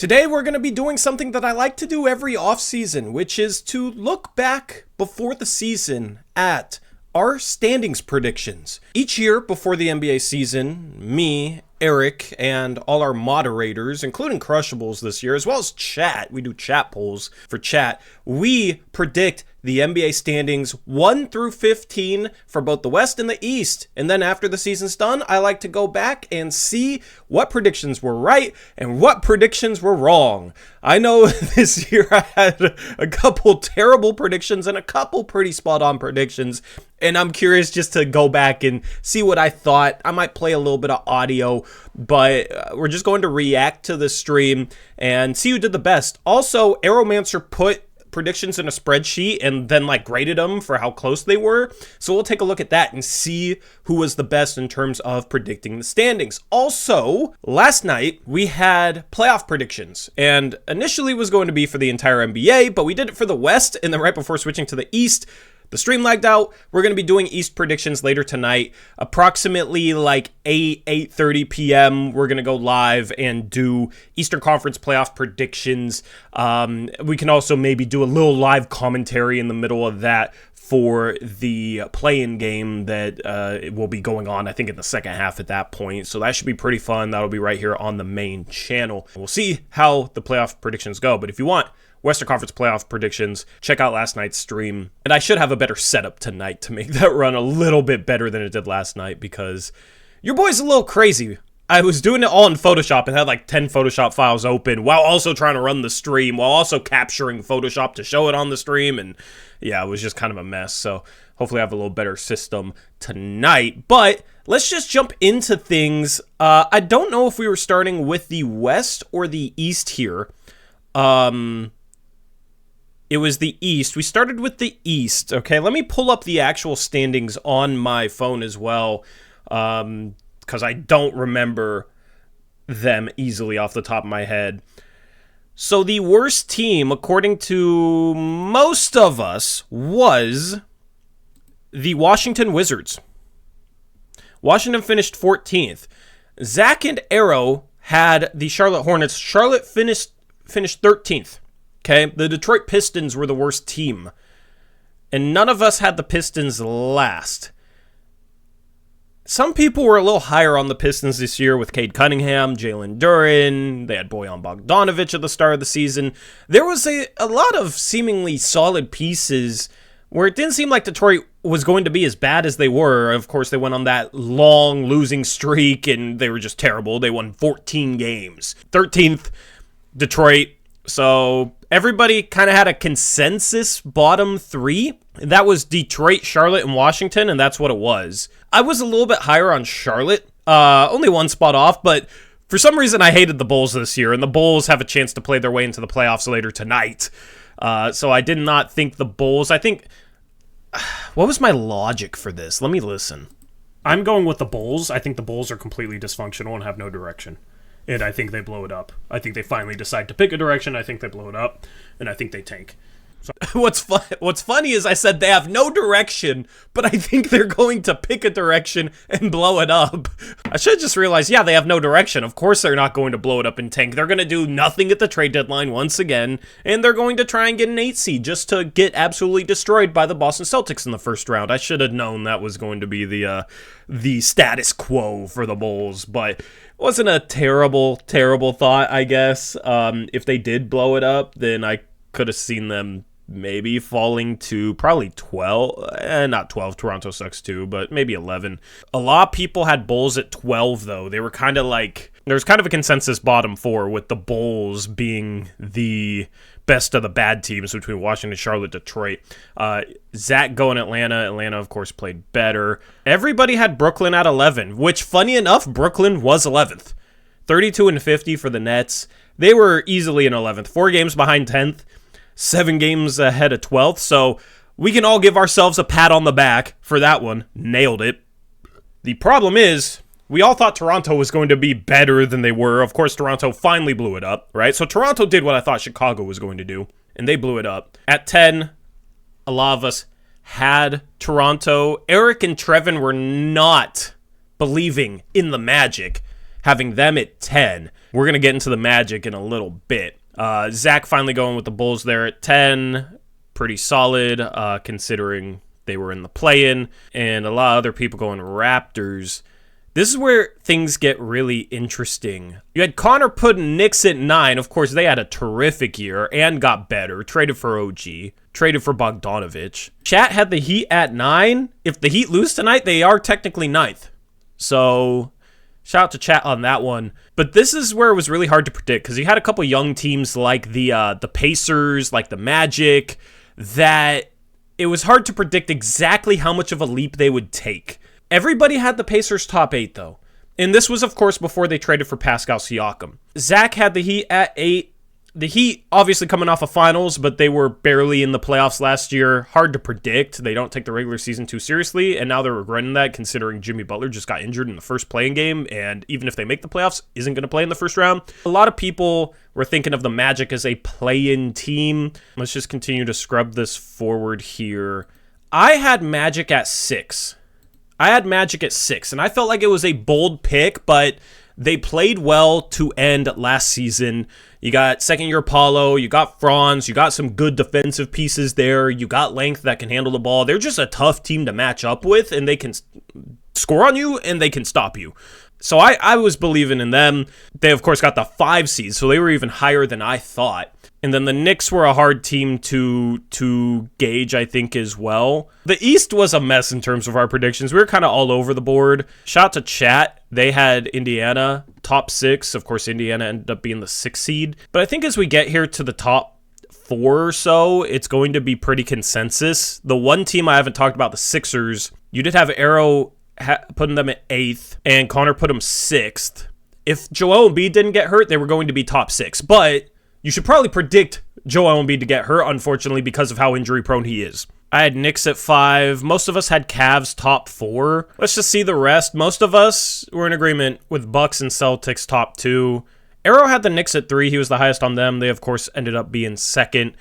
Today we're going to be doing something that I like to do every offseason, which is to look back before the season at our standings predictions. Each year before the NBA season, me, Eric, and all our moderators, including Crushables this year, as well as chat, we do chat polls for chat, we predict the NBA standings 1 through 15 for both the West and the East. And then after the season's done, I like to go back and see what predictions were right and what predictions were wrong. I know this year I had a couple terrible predictions and a couple pretty spot-on predictions, and I'm curious just to go back and see what I thought. I might play a little bit of audio, but we're just going to react to the stream and see who did the best. Also, Aeromancer put predictions in a spreadsheet and then graded them for how close they were. So we'll take a look at that and see who was the best in terms of predicting the standings. Also, last night we had playoff predictions, and initially it was going to be for the entire NBA, but we did it for the West, and then right before switching to the East, the stream lagged out. We're going to be doing East predictions later tonight, approximately 8:30 p.m. We're going to go live and do Eastern Conference playoff predictions. We can also maybe do a little live commentary in the middle of that for the play-in game that will be going on, I think, in the second half at that point. So that should be pretty fun. That'll be right here on the main channel. We'll see how the playoff predictions go. But if you want Western Conference playoff predictions, check out last night's stream. And I should have a better setup tonight to make that run a little bit better than it did last night, because your boy's a little crazy. I was doing it all in Photoshop and had 10 Photoshop files open while also trying to run the stream, while also capturing Photoshop to show it on the stream. And yeah, it was just kind of a mess. So hopefully I have a little better system tonight. But let's just jump into things. I don't know if we were starting with the West or the East here. It was the East. We started with the East. Okay, let me pull up the actual standings on my phone as well, because I don't remember them easily off the top of my head. So the worst team, according to most of us, was the Washington Wizards. Washington finished 14th. Zach and Arrow had the Charlotte Hornets. Charlotte finished 13th. Okay, the Detroit Pistons were the worst team, and none of us had the Pistons last. Some people were a little higher on the Pistons this year with Cade Cunningham, Jalen Duren. They had Bojan Bogdanovic at the start of the season. There was a lot of seemingly solid pieces where it didn't seem like Detroit was going to be as bad as they were. Of course, they went on that long losing streak, and they were just terrible. They won 14 games. 13th, Detroit. So everybody kind of had a consensus bottom three. That was Detroit, Charlotte, and Washington, and that's what it was. I was a little bit higher on Charlotte, only one spot off, but for some reason I hated the Bulls this year, and the Bulls have a chance to play their way into the playoffs later tonight. So I did not think the Bulls, what was my logic for this? Let me listen. I'm going with the Bulls. I think the Bulls are completely dysfunctional and have no direction. And I think they blow it up. I think they finally decide to pick a direction. I think they blow it up. And I think they tank. So What's funny is I said they have no direction, but I think they're going to pick a direction and blow it up. I should have just realized, yeah, they have no direction. Of course they're not going to blow it up and tank. They're going to do nothing at the trade deadline once again, and they're going to try and get an 8 seed just to get absolutely destroyed by the Boston Celtics in the first round. I should have known that was going to be the status quo for the Bulls, but it wasn't a terrible thought, I guess. If they did blow it up, then I could have seen them maybe falling to probably 12. Not 12. Toronto sucks too, but maybe 11. A lot of people had Bulls at 12, though. They were kind of there's kind of a consensus bottom four, with the Bulls being the best of the bad teams between Washington, Charlotte, Detroit. Zach going Atlanta. Atlanta, of course, played better. Everybody had Brooklyn at 11, which, funny enough, Brooklyn was 11th. 32-50 for the Nets. They were easily in 11th. 4 games behind 10th. 7 games ahead of 12th, so we can all give ourselves a pat on the back for that one. Nailed it. The problem is, we all thought Toronto was going to be better than they were. Of course, Toronto finally blew it up, right? So Toronto did what I thought Chicago was going to do, and they blew it up. At 10, a lot of us had Toronto. Eric and Trevin were not believing in the Magic. having them at 10. We're going to get into the Magic in a little bit. Zach finally going with the Bulls there at 10. Pretty solid, considering they were in the play-in. And a lot of other people going Raptors. This is where things get really interesting. You had Connor putting Knicks at 9. Of course, they had a terrific year and got better. Traded for OG. Traded for Bogdanovich. Chat had the Heat at 9. If the Heat lose tonight, they are technically 9th. So, shout out to Chat on that one. But this is where it was really hard to predict, because you had a couple young teams like the Pacers, like the Magic, that it was hard to predict exactly how much of a leap they would take. Everybody had the Pacers top 8, though. And this was, of course, before they traded for Pascal Siakam. Zach had the Heat at 8. The Heat, obviously coming off of finals, but they were barely in the playoffs last year. Hard to predict. They don't take the regular season too seriously, and now they're regretting that, considering Jimmy Butler just got injured in the first playing game, and even if they make the playoffs, isn't going to play in the first round. A lot of people were thinking of the Magic as a play-in team. Let's just continue to scrub this forward here. I had Magic at 6. And I felt like it was a bold pick, but they played well to end last season. You got second-year Paulo, you got Franz, you got some good defensive pieces there, you got length that can handle the ball. They're just a tough team to match up with, and they can score on you, and they can stop you. So I was believing in them. They, of course, got the 5 seed, so they were even higher than I thought. And then the Knicks were a hard team to gauge, I think, as well. The East was a mess in terms of our predictions. We were kind of all over the board. Shout out to Chat. They had Indiana top 6. Of course, Indiana ended up being the 6th seed. But I think as we get here to the top 4 or so, it's going to be pretty consensus. The one team I haven't talked about, the Sixers, you did have Arrow putting them at 8th, and Connor put them 6th. If Joel Embiid didn't get hurt, they were going to be top 6. But you should probably predict Joel Embiid to get hurt, unfortunately, because of how injury-prone he is. I had Knicks at 5. Most of us had Cavs top 4. Let's just see the rest. Most of us were in agreement with Bucks and Celtics top 2. Arrow had the Knicks at 3. He was the highest on them. They, of course, ended up being 2nd.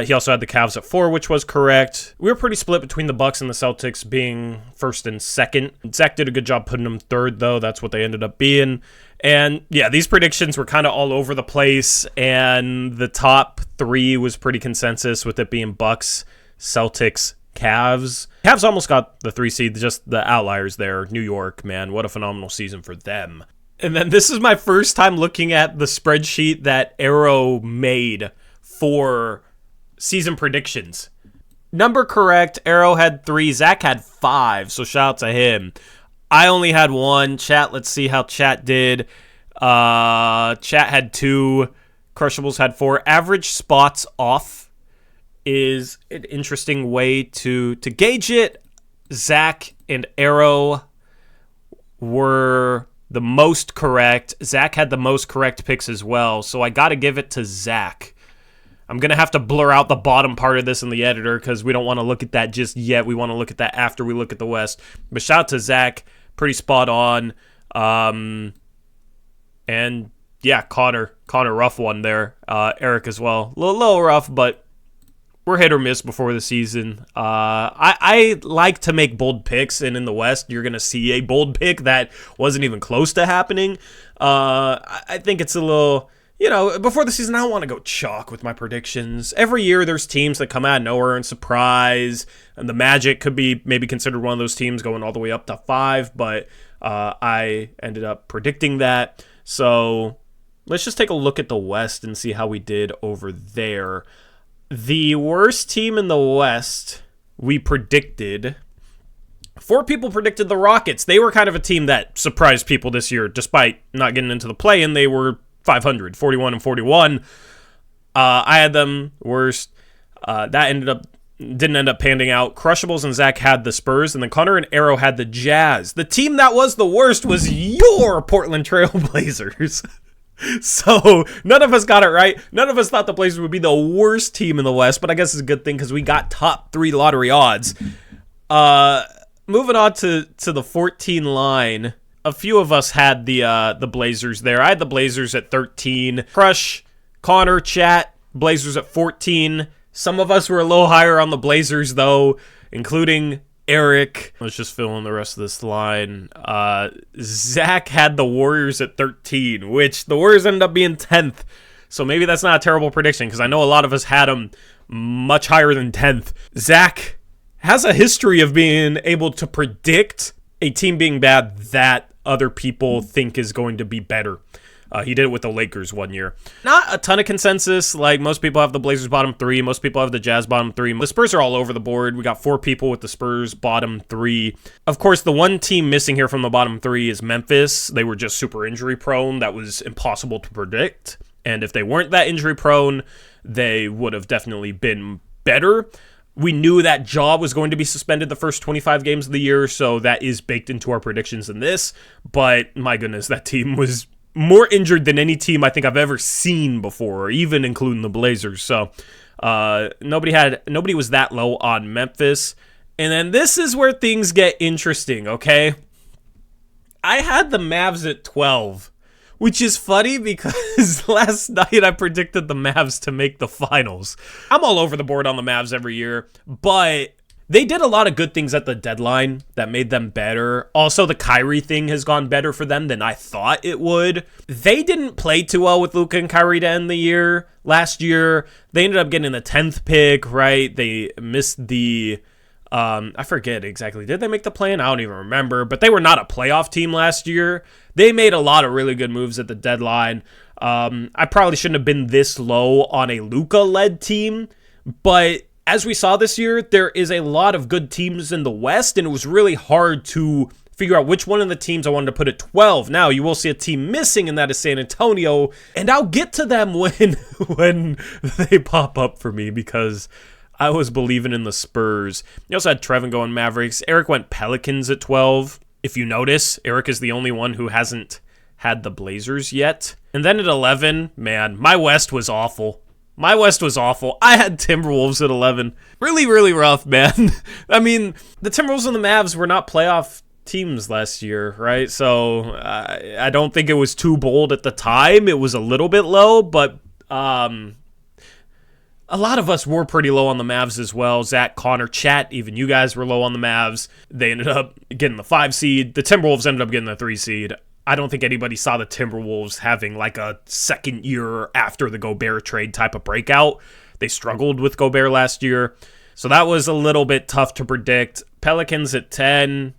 He also had the Cavs at 4, which was correct. We were pretty split between the Bucks and the Celtics being 1st and 2nd. Zach did a good job putting them 3rd, though. That's what they ended up being. And, yeah, these predictions were kind of all over the place, and the top 3 was pretty consensus, with it being Bucks, Celtics, Cavs. Cavs almost got the 3 seed, just the outliers there. New York, man, what a phenomenal season for them. And then this is my first time looking at the spreadsheet that Arrow made for season predictions. Number correct, Arrow had 3, Zach had 5, so shout out to him. I only had 1. Chat, let's see how Chat did. Chat had 2. Crushables had 4. Average spots off is an interesting way to gauge it. Zach and Arrow were the most correct. Zach had the most correct picks as well, so I got to give it to Zach. I'm going to have to blur out the bottom part of this in the editor because we don't want to look at that just yet. We want to look at that after we look at the West. But shout out to Zach. Pretty spot on. And yeah, Connor, rough one there. Eric as well. A little rough, but we're hit or miss before the season. I like to make bold picks, and in the West, you're going to see a bold pick that wasn't even close to happening. I think it's a little, before the season, I don't want to go chalk with my predictions. Every year, there's teams that come out of nowhere and surprise, and the Magic could be maybe considered one of those teams going all the way up to 5, but I ended up predicting that. So let's just take a look at the West and see how we did over there. The worst team in the West, we predicted. 4 people predicted the Rockets. They were kind of a team that surprised people this year, despite not getting into the play-in. They were 500, 41-41. I had them worst. That didn't end up panning out. Crushables and Zach had the Spurs, and then Connor and Arrow had the Jazz. The team that was the worst was your Portland Trail Blazers. So none of us got it right. None of us thought the Blazers would be the worst team in the West, but I guess it's a good thing because we got top 3 lottery odds. Moving on to the 14 line. A few of us had the Blazers there. I had the Blazers at 13. Crush, Connor, Chat, Blazers at 14. Some of us were a little higher on the Blazers, though, including Eric, let's just fill in the rest of this line. Zach had the Warriors at 13, which the Warriors ended up being 10th. So maybe that's not a terrible prediction, because I know a lot of us had them much higher than 10th. Zach has a history of being able to predict a team being bad that other people think is going to be better. He did it with the Lakers one year. Not a ton of consensus. Like, most people have the Blazers bottom 3. Most people have the Jazz bottom 3. The Spurs are all over the board. We got 4 people with the Spurs bottom 3. Of course, the one team missing here from the bottom 3 is Memphis. They were just super injury prone. That was impossible to predict. And if they weren't that injury prone, they would have definitely been better. We knew that Ja was going to be suspended the first 25 games of the year, so that is baked into our predictions in this. But my goodness, that team was more injured than any team I think I've ever seen before, even including the Blazers. So nobody was that low on Memphis. And then this is where things get interesting, okay? I had the Mavs at 12, which is funny because last night I predicted the Mavs to make the finals. I'm all over the board on the Mavs every year, but they did a lot of good things at the deadline that made them better. Also, the Kyrie thing has gone better for them than I thought it would. They didn't play too well with Luka and Kyrie to end the year. Last year, they ended up getting the 10th pick, right? They missed the... I forget exactly. Did they make the play-in? I don't even remember. But they were not a playoff team last year. They made a lot of really good moves at the deadline. I probably shouldn't have been this low on a Luka-led team, but as we saw this year, there is a lot of good teams in the West, and it was really hard to figure out which one of the teams I wanted to put at 12. Now, you will see a team missing, and that is San Antonio, and I'll get to them when they pop up for me, because I was believing in the Spurs. You also had Trevin going Mavericks. Eric went Pelicans at 12. If you notice, Eric is the only one who hasn't had the Blazers yet. And then at 11, man, my West was awful. I had Timberwolves at 11. Really, really rough, man. I mean, the Timberwolves and the Mavs were not playoff teams last year, right? So I don't think it was too bold at the time. It was a little bit low, but a lot of us were pretty low on the Mavs as well. Zach, Connor, Chat, even you guys were low on the Mavs. They ended up getting the 5 seed. The Timberwolves ended up getting the 3 seed. I don't think anybody saw the Timberwolves having like a second year after the Gobert trade type of breakout. They struggled with Gobert last year. So that was a little bit tough to predict. Pelicans at 10.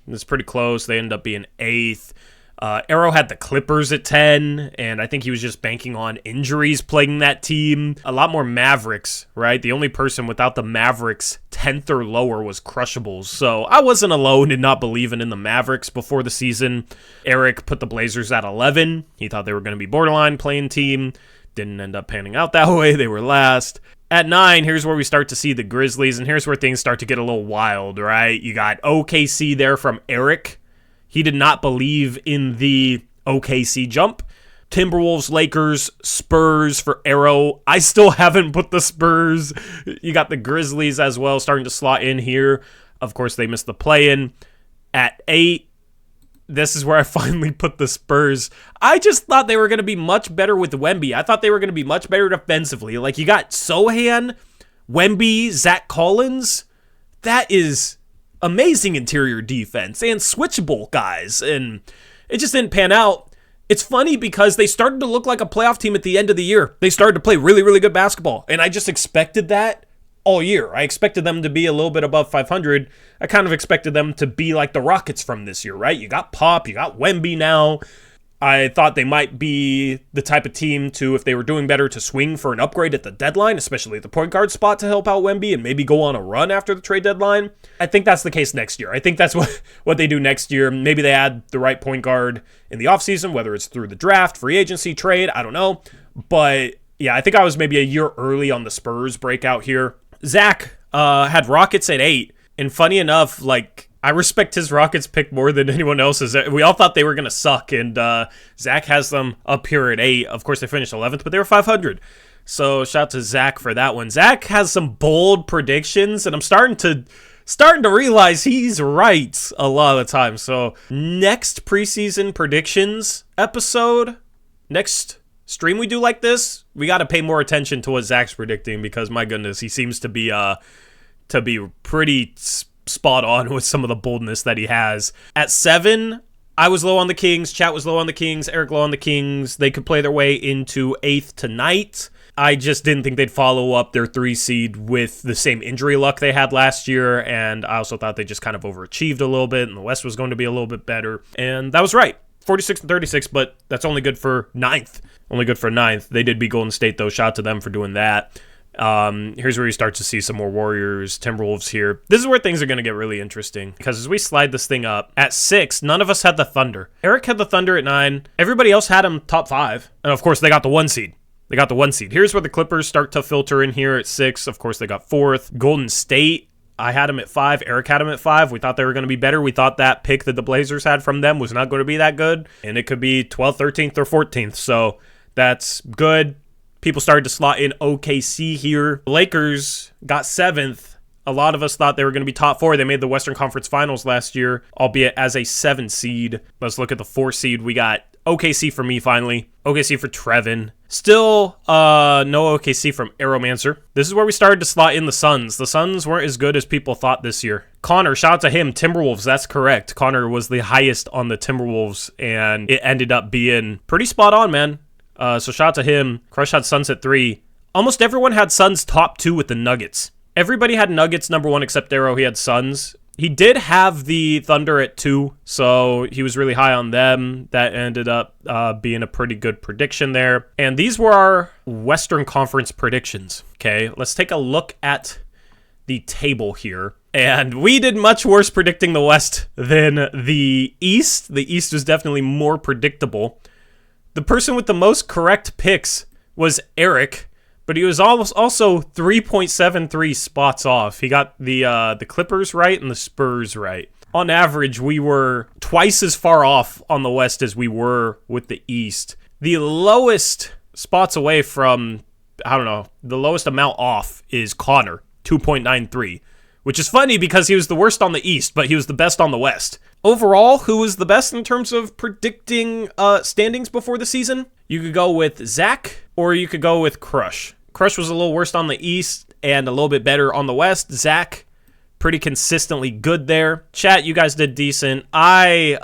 It's pretty close. They ended up being 8th. Arrow had the Clippers at 10, and I think he was just banking on injuries plaguing that team. A lot more Mavericks, right? The only person without the Mavericks 10th or lower was Crushables. So I wasn't alone in not believing in the Mavericks before the season. Eric put the Blazers at 11. He thought they were going to be borderline playing team. Didn't end up panning out that way. They were last. At 9, here's where we start to see the Grizzlies, and here's where things start to get a little wild, right? You got OKC there from Eric. He did not believe in the OKC jump. Timberwolves, Lakers, Spurs for Arrow. I still haven't put the Spurs. You got the Grizzlies as well starting to slot in here. Of course, they missed the play-in. At 8, this is where I finally put the Spurs. I just thought they were going to be much better with Wemby. I thought they were going to be much better defensively. Like, you got Sohan, Wemby, Zach Collins. That is amazing interior defense and switchable guys, and it just didn't pan out. It's funny because they started to look like a playoff team at the end of the year. They started to play really, really good basketball, and I just expected that all year. I expected them to be a little bit above 500. I kind of expected them to be like the Rockets from this year, right? You got Pop, you got Wemby now. I thought they might be the type of team to, if they were doing better, to swing for an upgrade at the deadline, especially at the point guard spot to help out Wemby and maybe go on a run after the trade deadline. I think that's the case next year. I think that's what they do next year. Maybe they add the right point guard in the offseason, whether it's through the draft, free agency, trade, I don't know. But yeah, I think I was maybe a year early on the Spurs breakout here. Zach had Rockets at 8, and funny enough, like, I respect his Rockets pick more than anyone else's. We all thought they were going to suck, and Zach has them up here at 8. Of course, they finished 11th, but they were 500. So shout out to Zach for that one. Zach has some bold predictions, and I'm starting to realize he's right a lot of the time. So next preseason predictions episode, next stream we do like this, we got to pay more attention to what Zach's predicting, because my goodness, he seems to be to be pretty spot on with some of the boldness that he has. At 7, I was low on the Kings. Chat was low on the Kings. Eric low on the Kings. They could play their way into 8th tonight. I just didn't think they'd follow up their 3 seed with the same injury luck they had last year, and I also thought they just kind of overachieved a little bit, and the West was going to be a little bit better, and that was right. 46-36, but that's only good for 9th. Only good for 9th. They did beat Golden State, though. Shout out to them for doing that. Here's where you start to see some more Warriors, Timberwolves here. This is where things are going to get really interesting, because as we slide this thing up, at 6, none of us had the Thunder. Eric had the Thunder at 9. Everybody else had them top 5. And, of course, they got the 1 seed. Here's where the Clippers start to filter in here at 6. Of course, they got 4th. Golden State, I had them at 5. Eric had them at 5. We thought they were going to be better. We thought that pick that the Blazers had from them was not going to be that good. And it could be 12th, 13th, or 14th. So that's good. People started to slot in OKC here. The Lakers got 7th. A lot of us thought they were going to be top 4. They made the Western Conference Finals last year, albeit as a 7 seed. Let's look at the 4 seed. We got OKC for me, finally. OKC for Trevin. Still, no OKC from Aeromancer. This is where we started to slot in the Suns. The Suns weren't as good as people thought this year. Connor, shout out to him. Timberwolves, that's correct. Connor was the highest on the Timberwolves, and it ended up being pretty spot on, man. So shout out to him. Crush had Suns at 3. Almost everyone had Suns top 2 with the Nuggets. Everybody had Nuggets number 1 except Arrow. He had Suns. He did have the Thunder at 2, so he was really high on them. That ended up being a pretty good prediction there. And these were our Western Conference predictions. Okay, let's take a look at the table here. And we did much worse predicting the West than the East. The East was definitely more predictable. The person with the most correct picks was Eric, but he was almost also 3.73 spots off. He got the Clippers right and the Spurs right. On average, we were twice as far off on the West as we were with the East. The lowest spots away from, the lowest amount off is Connor, 2.93, which is funny because he was the worst on the East, but he was the best on the West. Overall, who was the best in terms of predicting standings before the season? You could go with Zach, or you could go with Crush. Crush was a little worse on the East and a little bit better on the West. Zach, pretty consistently good there. Chat, you guys did decent. I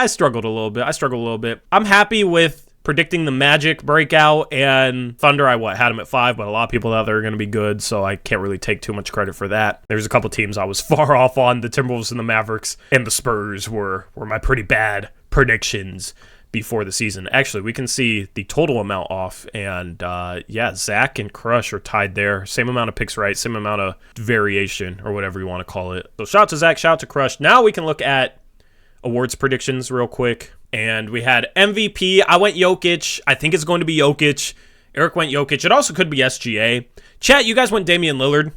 struggled a little bit. I'm happy with predicting the Magic breakout and Thunder. I had them at 5, but a lot of people thought they were going to be good, so I can't really take too much credit for that. There's a couple teams I was far off on. The Timberwolves and the Mavericks and the Spurs were my pretty bad predictions before the season. Actually, we can see the total amount off, and Zach and Crush are tied there. Same amount of picks right, same amount of variation, or whatever you want to call it. So shout out to Zach, shout out to Crush. Now we can look at awards predictions real quick. And we had MVP. I went Jokic. I think it's going to be Jokic. Eric went Jokic. It also could be SGA. Chat, you guys went Damian Lillard.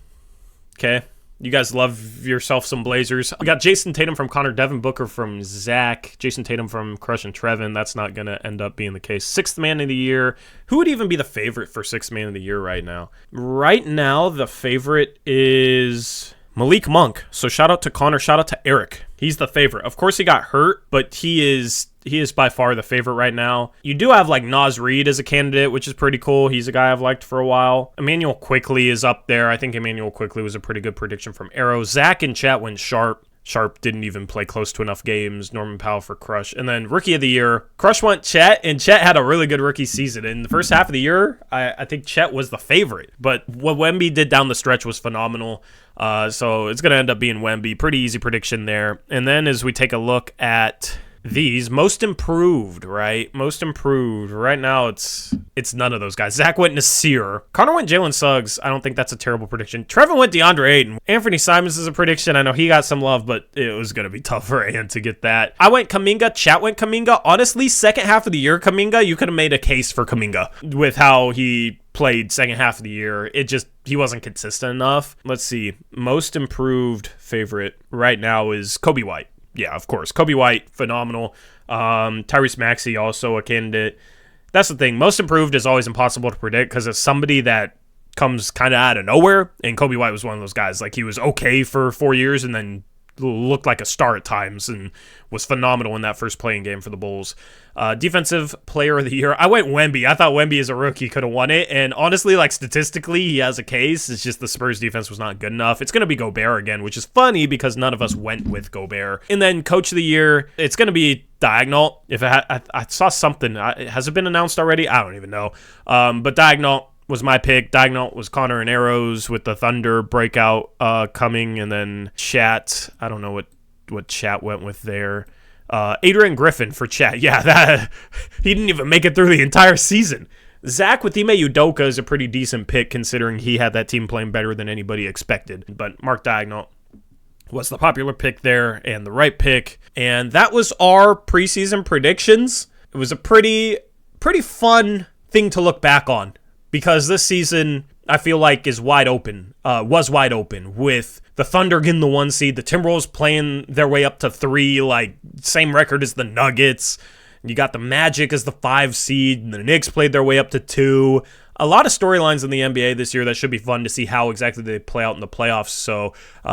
Okay. You guys love yourself some Blazers. We got Jason Tatum from Connor, Devin Booker from Zach, Jason Tatum from Crush and Trevin. That's not going to end up being the case. 6th man of the year. Who would even be the favorite for 6th man of the year right now? Right now, the favorite is Malik Monk. So shout out to Connor. Shout out to Eric. He's the favorite. Of course, he got hurt, but he is by far the favorite right now. You do have like Naz Reid as a candidate, which is pretty cool. He's a guy I've liked for a while. Emmanuel Quickley is up there. I think Emmanuel Quickley was a pretty good prediction from Arrow. Zach and Chat went Sharp. Sharp didn't even play close to enough games. Norman Powell for Crush. And then Rookie of the Year, Crush went Chet, and Chet had a really good rookie season. In the first half of the year, I think Chet was the favorite. But what Wemby did down the stretch was phenomenal. So it's going to end up being Wemby. Pretty easy prediction there. And then as we take a look at these, most improved, right? Most improved. Right now, it's none of those guys. Zach went Nasir. Connor went Jalen Suggs. I don't think that's a terrible prediction. Trevor went DeAndre Ayton. Anthony Simons is a prediction. I know he got some love, but it was going to be tough for Ant to get that. I went Kuminga. Chat went Kuminga. Honestly, second half of the year, Kuminga, you could have made a case for Kuminga with how he played second half of the year. He wasn't consistent enough. Let's see. Most improved favorite right now is Kobe White. Yeah, of course. Kobe White, phenomenal. Tyrese Maxey, also a candidate. That's the thing. Most improved is always impossible to predict because it's somebody that comes kind of out of nowhere. And Kobe White was one of those guys. Like, he was okay for 4 years and then looked like a star at times and was phenomenal in that first playing game for the Bulls. Defensive player of the year, I went Wemby. I thought Wemby as a rookie could have won it, and honestly, like, statistically, he has a case. It's just the Spurs defense was not good enough. It's going to be Gobert again, which is funny because none of us went with Gobert. And then coach of the year, it's going to be Diagonal. If it I saw something. Has it been announced already? I don't even know. But Diagonal was my pick. Diagonal was Connor and Arrows with the Thunder breakout coming, and then Chat. I don't know what Chat went with there. Adrian Griffin for Chat. Yeah, that he didn't even make it through the entire season. Zach with Ime Udoka is a pretty decent pick considering he had that team playing better than anybody expected. But Mark Diagonal was the popular pick there and the right pick. And that was our preseason predictions. It was a pretty fun thing to look back on because this season I feel like was wide open with the Thunder getting the 1 seed, the Timberwolves playing their way up to 3, like same record as the Nuggets. You got the Magic as the 5 seed, and the Knicks played their way up to 2. A lot of storylines in the NBA this year that should be fun to see how exactly they play out in the playoffs. So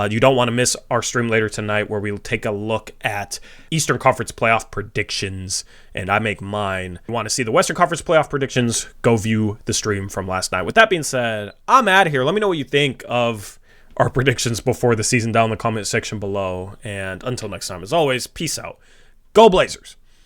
you don't want to miss our stream later tonight where we'll take a look at Eastern Conference playoff predictions, and I make mine. If you want to see the Western Conference playoff predictions, go view the stream from last night. With that being said, I'm out of here. Let me know what you think of our predictions before the season down in the comment section below. And until next time, as always, peace out. Go Blazers!